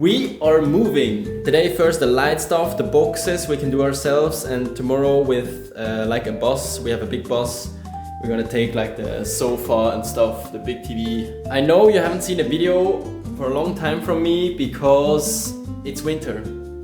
We are moving. Today first the light stuff, the boxes we can do ourselves, and tomorrow with like a bus, we have a big bus. We're gonna take like the sofa and stuff, the big TV. I know you haven't seen a video for a long time from me because it's winter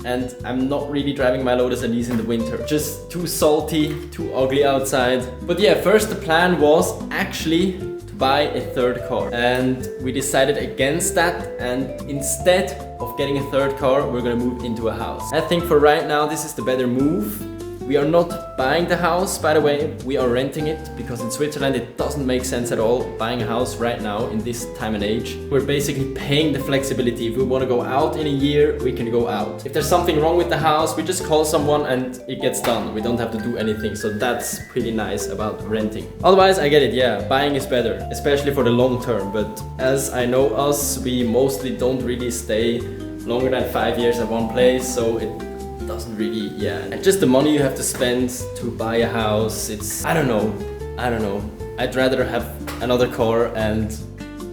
and I'm not really driving my Lotus Elise in the winter. Just too salty, too ugly outside. But yeah, first the plan was actually to buy a third car. And we decided against that, and instead of getting a third car, we're gonna move into a house. I think for right now this is the better move. We are not buying the house, by the way, we are renting it because in Switzerland it doesn't make sense at all buying a house right now in this time and age. We're basically paying the flexibility. If we want to go out in a year, we can go out. If there's something wrong with the house, we just call someone and it gets done. We don't have to do anything, so that's pretty nice about renting. Otherwise, I get it, yeah, buying is better, especially for the long term. But as I know us, we mostly don't really stay longer than 5 years at one place, so it doesn't really, yeah. And just the money you have to spend to buy a house, it's, I don't know. I'd rather have another car and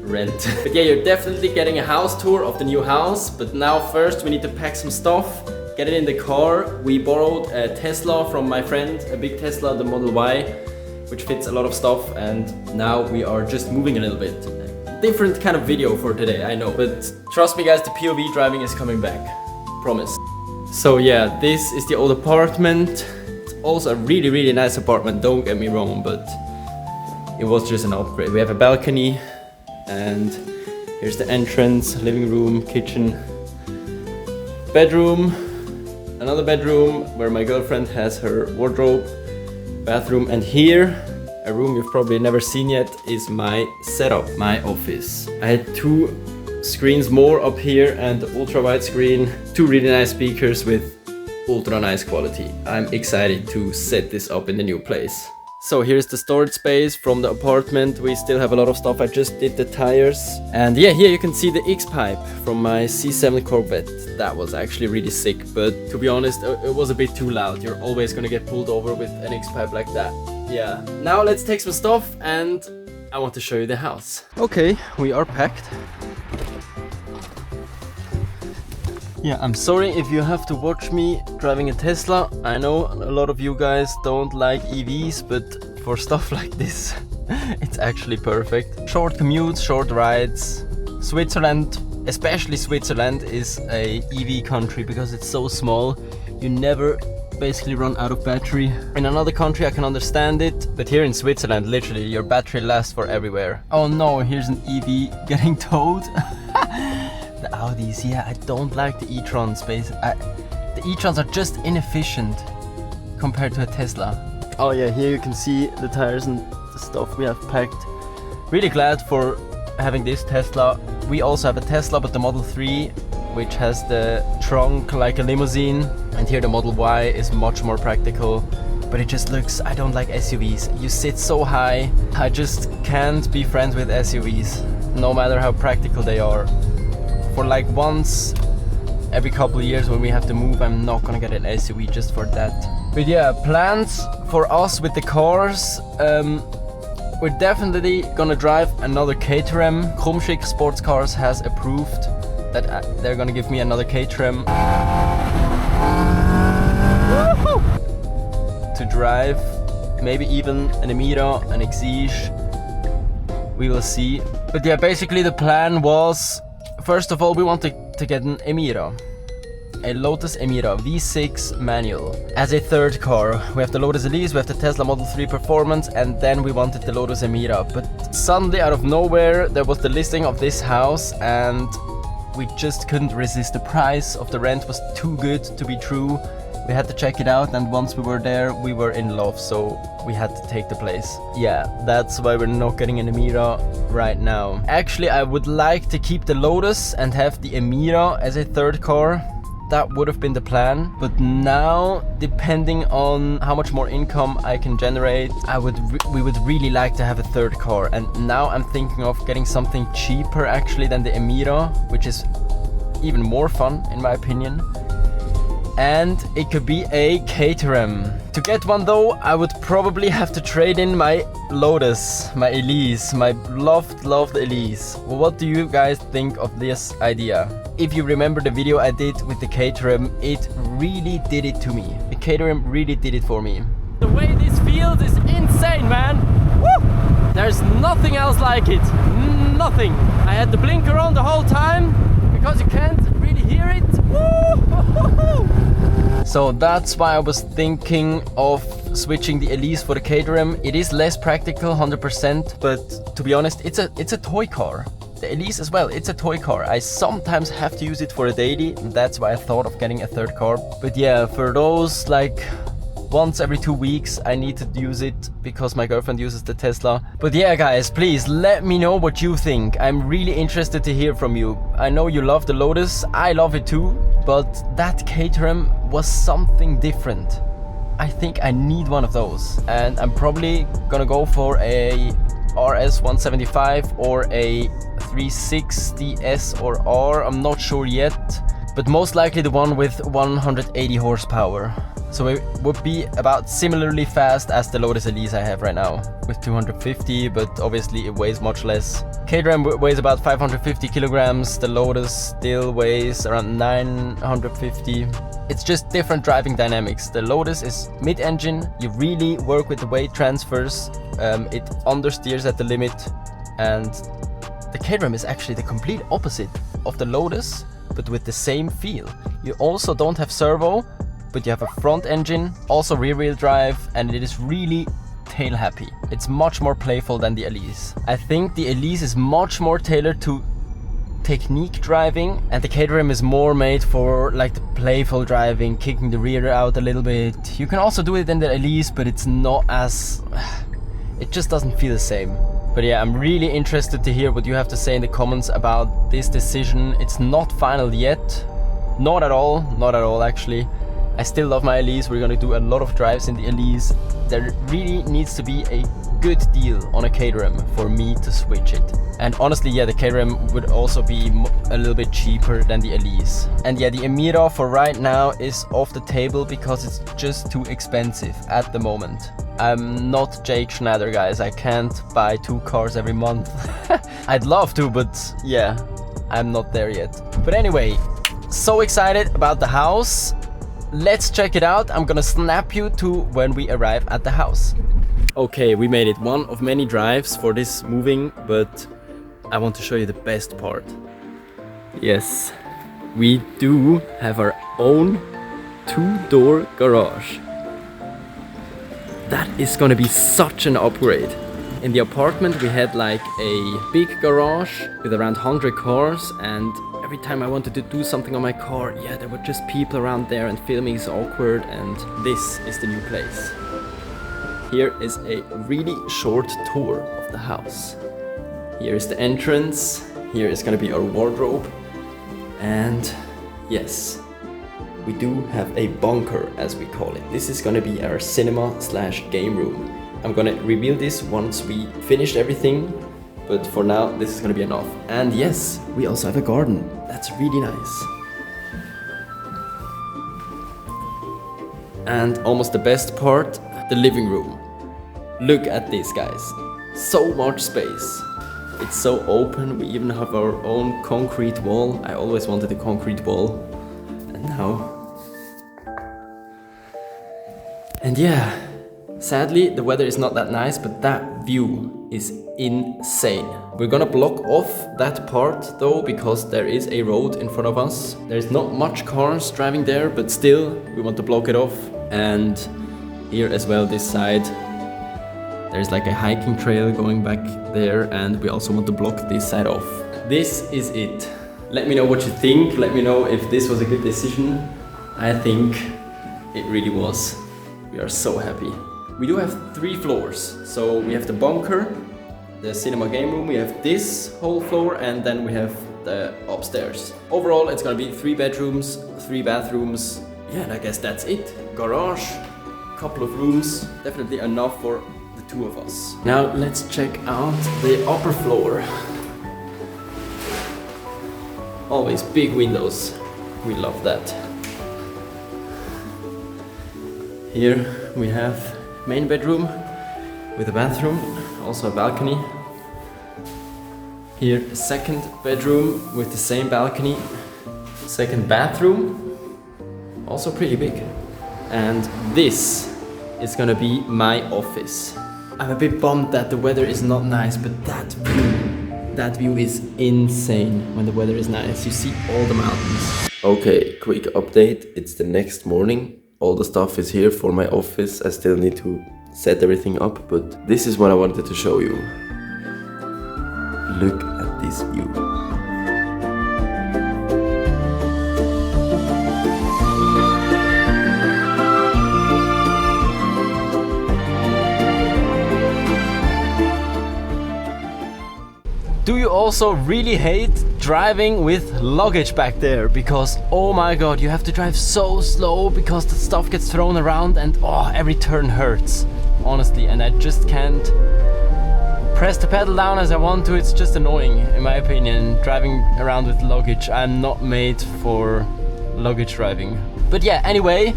rent. But yeah, you're definitely getting a house tour of the new house. But now first we need to pack some stuff, get it in the car. We borrowed a Tesla from my friend, a big Tesla, the Model Y, which fits a lot of stuff. And now we are just moving a little bit. Different kind of video for today, I know. But trust me guys, the POV driving is coming back. Promise. So yeah, this is the old apartment. It's also a really nice apartment, don't get me wrong, but it was just an upgrade. We have a balcony and here's the entrance, living room, kitchen, bedroom, another bedroom where my girlfriend has her wardrobe, bathroom, and here, a room you've probably never seen yet, is my setup, my office. I had two screens more up here and ultra wide screen, two really nice speakers with ultra nice quality. I'm excited to set this up in the new place. So here's the storage space from the apartment. We still have a lot of stuff. I just did the tires, and yeah, here you can see the X-pipe from my C7 Corvette. That was actually really sick, but to be honest, it was a bit too loud. You're always gonna get pulled over with an X-pipe like that. Yeah, now let's take some stuff and I want to show you the house. Okay, we are packed. Yeah, I'm sorry if you have to watch me driving a Tesla. I know a lot of you guys don't like EVs, but for stuff like this, it's actually perfect. Short commutes, short rides. Switzerland, especially Switzerland, is a EV country because it's so small. You never basically run out of battery. In another country I can understand it, but here in Switzerland, literally, your battery lasts for everywhere. Oh no, here's an EV getting towed. The Audis, yeah, I don't like the e-trons. The e-trons are just inefficient compared to a Tesla. Oh yeah, here you can see the tires and the stuff we have packed. Really glad for having this Tesla. We also have a Tesla, but the Model 3, which has the trunk like a limousine. And here the Model Y is much more practical. But it just looks, I don't like SUVs. You sit so high. I just can't be friends with SUVs, no matter how practical they are. For like once every couple of years when we have to move, I'm not gonna get an SUV just for that. But yeah, plans for us with the cars. We're definitely gonna drive another Caterham. Krumschick Sports Cars has approved that they're gonna give me another Caterham to drive. Maybe even an Emira, an Exige. We will see. But yeah, basically the plan was, first of all, we wanted to get an Emira, a Lotus Emira V6 manual as a third car. We have the Lotus Elise, we have the Tesla Model 3 Performance, and then we wanted the Lotus Emira. But suddenly, out of nowhere, there was the listing of this house, and we just couldn't resist. The price of the rent was too good to be true. We had to check it out, and once we were there, we were in love, so we had to take the place. Yeah, that's why we're not getting an Emira right now. Actually, I would like to keep the Lotus and have the Emira as a third car. That would have been the plan. But now, depending on how much more income I can generate, we would really like to have a third car. And now I'm thinking of getting something cheaper actually than the Emira, which is even more fun in my opinion. and it could be a Caterham. To get one though, I would probably have to trade in my Lotus, my Elise, my loved Elise. What do you guys think of this idea? If you remember the video I did with the Caterham, it really did it to me. The Caterham really did it for me. The way this feels is insane, man! Woo! There's nothing else like it. Nothing. I had the blinker on the whole time because you can't really hear it. Woo! So that's why I was thinking of switching the Elise for the Caterham. It is less practical, 100%, but to be honest, it's a toy car. The Elise as well, it's a toy car. I sometimes have to use it for a daily, and that's why I thought of getting a third car. But yeah, for those like once every 2 weeks I need to use it because my girlfriend uses the Tesla. But yeah guys, please let me know what you think. I'm really interested to hear from you. I know you love the Lotus, I love it too, but that Caterham was something different. I think I need one of those, and I'm probably gonna go for a RS 175 or a 360S or R, I'm not sure yet, but most likely the one with 180 horsepower. So it would be about similarly fast as the Lotus Elise I have right now, with 250, but obviously it weighs much less. Caterham weighs about 550 kilograms, the Lotus still weighs around 950. It's just different driving dynamics. The Lotus is mid-engine, you really work with the weight transfers, it understeers at the limit, and the Caterham is actually the complete opposite of the Lotus, but with the same feel. You also don't have servo, but you have a front engine, also rear-wheel drive, and it is really tail happy. It's much more playful than the Elise. I think the Elise is much more tailored to technique driving, and the Caterham is more made for like the playful driving, kicking the rear out a little bit. You can also do it in the Elise, but it's not as... it just doesn't feel the same. But yeah, I'm really interested to hear what you have to say in the comments about this decision. It's not final yet. Not at all actually. I still love my Elise, we're gonna do a lot of drives in the Elise. There really needs to be a good deal on a Caterham for me to switch it. And honestly, yeah, the Caterham would also be a little bit cheaper than the Elise. And yeah, the Emira for right now is off the table because it's just too expensive at the moment. I'm not Jake Schneider, guys, I can't buy 2 cars every month. I'd love to, but yeah, I'm not there yet. But anyway, so excited about the house. Let's check it out. I'm gonna snap you to when we arrive at the house. Okay, we made it. One of many drives for this moving, but I want to show you the best part. Yes, we do have our own 2-door garage. That is gonna be such an upgrade. In the apartment we had like a big garage with around 100 cars, and every time I wanted to do something on my car, yeah, there were just people around there and filming is awkward, and this is the new place. Here is a really short tour of the house. Here is the entrance, here is gonna be our wardrobe, and yes, we do have a bunker, as we call it. This is gonna be our cinema/game room. I'm gonna reveal this once we finished everything, but for now this is gonna be enough. And yes, we also have a garden. That's really nice. And almost the best part, the living room. Look at this, guys. So much space. It's so open. We even have our own concrete wall. I always wanted a concrete wall, and now. And yeah, sadly the weather is not that nice, but that view is insane. We're gonna block off that part though, because there is a road in front of us. There's not much cars driving there, but still we want to block it off. And here as well, this side, there's like a hiking trail going back there, and we also want to block this side off. This is it. Let me know what you think. Let me know if this was a good decision. I think it really was. We are so happy. We do have 3 floors. So we have the bunker, the cinema game room, we have this whole floor, and then we have the upstairs. Overall, it's gonna be 3 bedrooms, 3 bathrooms. Yeah, and I guess that's it. Garage, couple of rooms, definitely enough for the 2 of us. Now let's check out the upper floor. Always big windows. We love that. Here we have main bedroom with a bathroom, also a balcony. Here a second bedroom with the same balcony, second bathroom, also pretty big. And this is gonna be my office. I'm a bit bummed that the weather is not nice, but that view is insane when the weather is nice. You see all the mountains. Okay, quick update. It's the next morning. All the stuff is here for my office. I still need to set everything up, but this is what I wanted to show you. Look at this view. Do you also really hate driving with luggage back there? Because oh my god, you have to drive so slow because the stuff gets thrown around and oh, every turn hurts, honestly, and I just can't press the pedal down as I want to. It's just annoying, in my opinion, driving around with luggage. I'm not made for luggage driving. But yeah, anyway,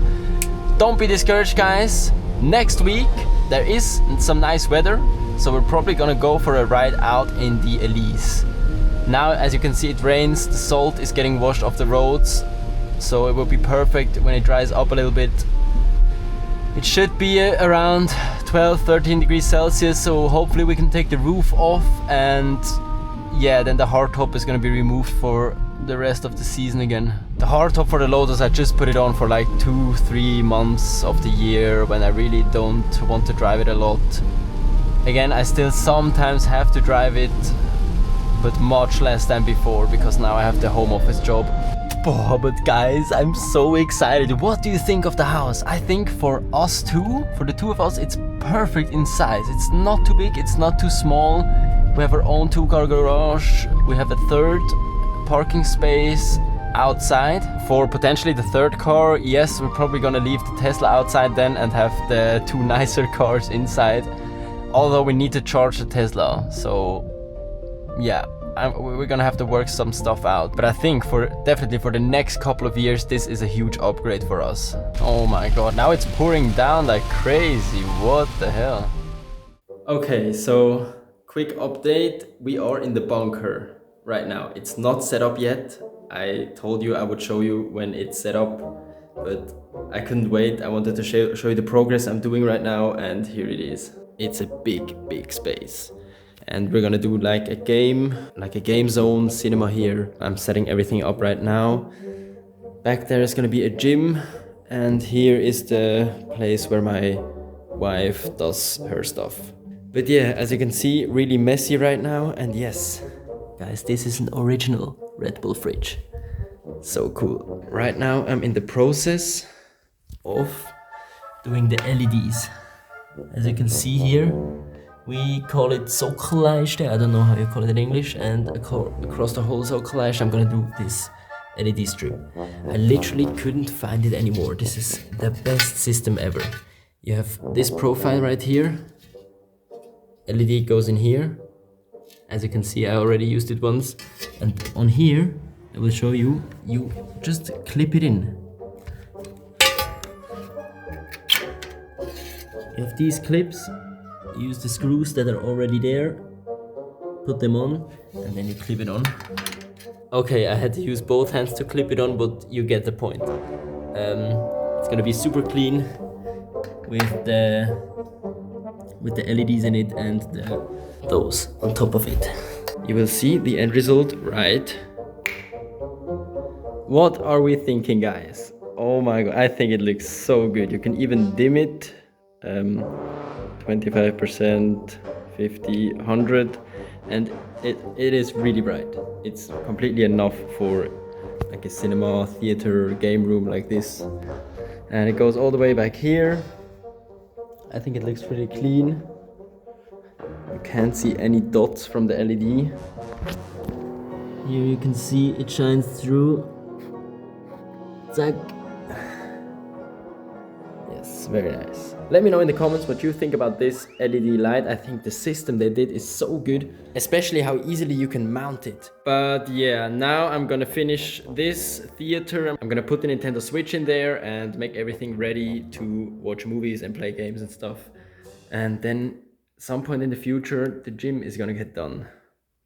don't be discouraged, guys. Next week there is some nice weather, so we're probably gonna go for a ride out in the Elise. Now, as you can see, it rains, the salt is getting washed off the roads, so it will be perfect when it dries up a little bit. It should be around 12-13 degrees Celsius, so hopefully we can take the roof off, and yeah, then the hardtop is gonna be removed for the rest of the season again. The hardtop for the Lotus, I just put it on for like 2-3 months of the year when I really don't want to drive it a lot. Again, I still sometimes have to drive it, but much less than before because now I have the home office job. Oh, but guys, I'm so excited. What do you think of the house? I think for us two, for the two of us, it's perfect in size. It's not too big, it's not too small. We have our own 2-car garage. We have a third parking space outside for potentially the third car. Yes, we're probably gonna leave the Tesla outside then and have the 2 nicer cars inside. Although we need to charge the Tesla, so yeah, we're gonna have to work some stuff out. But I think definitely for the next couple of years, this is a huge upgrade for us. Oh my god, now it's pouring down like crazy. What the hell? Okay, so quick update. We are in the bunker right now. It's not set up yet. I told you I would show you when it's set up, but I couldn't wait. I wanted to show you the progress I'm doing right now, and here it is. It's a big space, and we're gonna do like a game zone cinema here. I'm setting everything up right now. Back there is gonna be a gym, and here is the place where my wife does her stuff. But yeah, as you can see, really messy right now. And yes, guys, this is an original Red Bull fridge. So cool. Right now I'm in the process of doing the LEDs. As you can see here, we call it Sokkellijst. I don't know how you call it in English. And across the whole Sokkellijst, I'm gonna do this LED strip. I literally couldn't find it anymore. This is the best system ever. You have this profile right here. LED goes in here. As you can see, I already used it once. And on here, I will show you, you just clip it in. You have these clips, use the screws that are already there, put them on, and then you clip it on. Okay, I had to use both hands to clip it on, but you get the point. It's gonna be super clean with the LEDs in it and those on top of it. You will see the end result right. What are we thinking, guys? Oh my god, I think it looks so good. You can even dim it. 25%, 50, 100, and it is really bright. It's completely enough for like a cinema, theater, game room like this. And it goes all the way back here. I think it looks pretty clean. You can't see any dots from the LED. Here you can see it shines through. Zack. Yes, very nice. Let me know in the comments what you think about this LED light. I think the system they did is so good, especially how easily you can mount it. But yeah, now I'm gonna finish this theater. I'm gonna put the Nintendo Switch in there and make everything ready to watch movies and play games and stuff. And then some point in the future, the gym is gonna get done.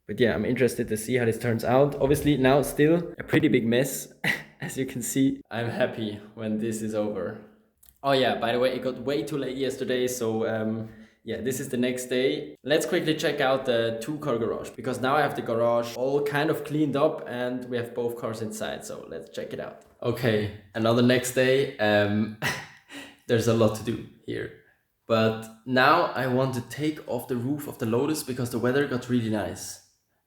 But yeah, I'm interested to see how this turns out. Obviously now still a pretty big mess, as you can see. I'm happy when this is over. Oh yeah, by the way, it got way too late yesterday, so yeah, this is the next day. Let's quickly check out the two-car garage, because now I have the garage all kind of cleaned up and we have both cars inside, so let's check it out. Okay, another next day. There's a lot to do here. But now I want to take off the roof of the Lotus because the weather got really nice.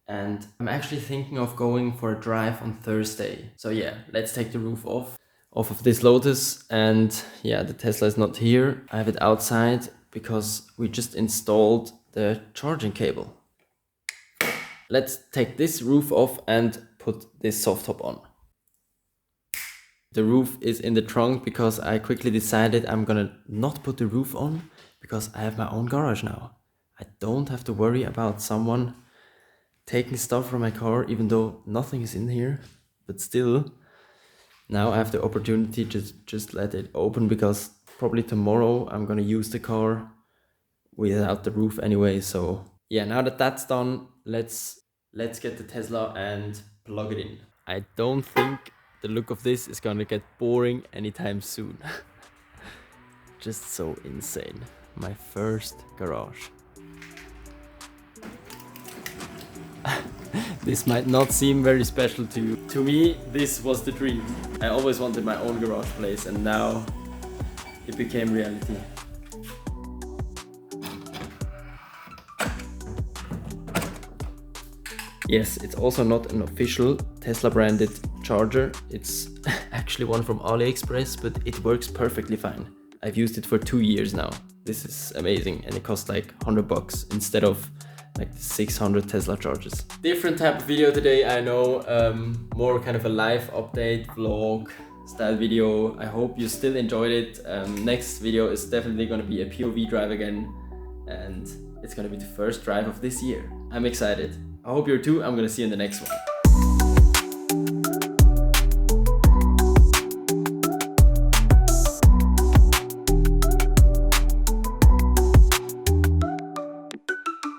And I'm actually thinking of going for a drive on Thursday. So yeah, let's take the roof off of this Lotus. And yeah, the Tesla is not here. I have it outside because we just installed the charging cable. Let's take this roof off and put this soft top on. The roof is in the trunk because I quickly decided I'm gonna not put the roof on because I have my own garage now. I don't have to worry about someone taking stuff from my car, even though nothing is in here. But still, now I have the opportunity to just let it open because probably tomorrow I'm gonna use the car without the roof anyway. So yeah, now that that's done, let's get the Tesla and plug it in. I don't think the look of this is gonna get boring anytime soon. Just so insane. My first garage. This might not seem very special to you. To me, this was the dream. I always wanted my own garage place and now it became reality. Yes, it's also not an official Tesla branded charger. It's actually one from AliExpress, but it works perfectly fine. I've used it for 2 years now. This is amazing and it costs like $100 instead of like 600 Tesla chargers. Different type of video today, I know, more kind of a live update, vlog style video. I hope you still enjoyed it. Next video is definitely gonna be a POV drive again and it's gonna be the first drive of this year. I'm excited. I hope you're too. I'm gonna see you in the next one.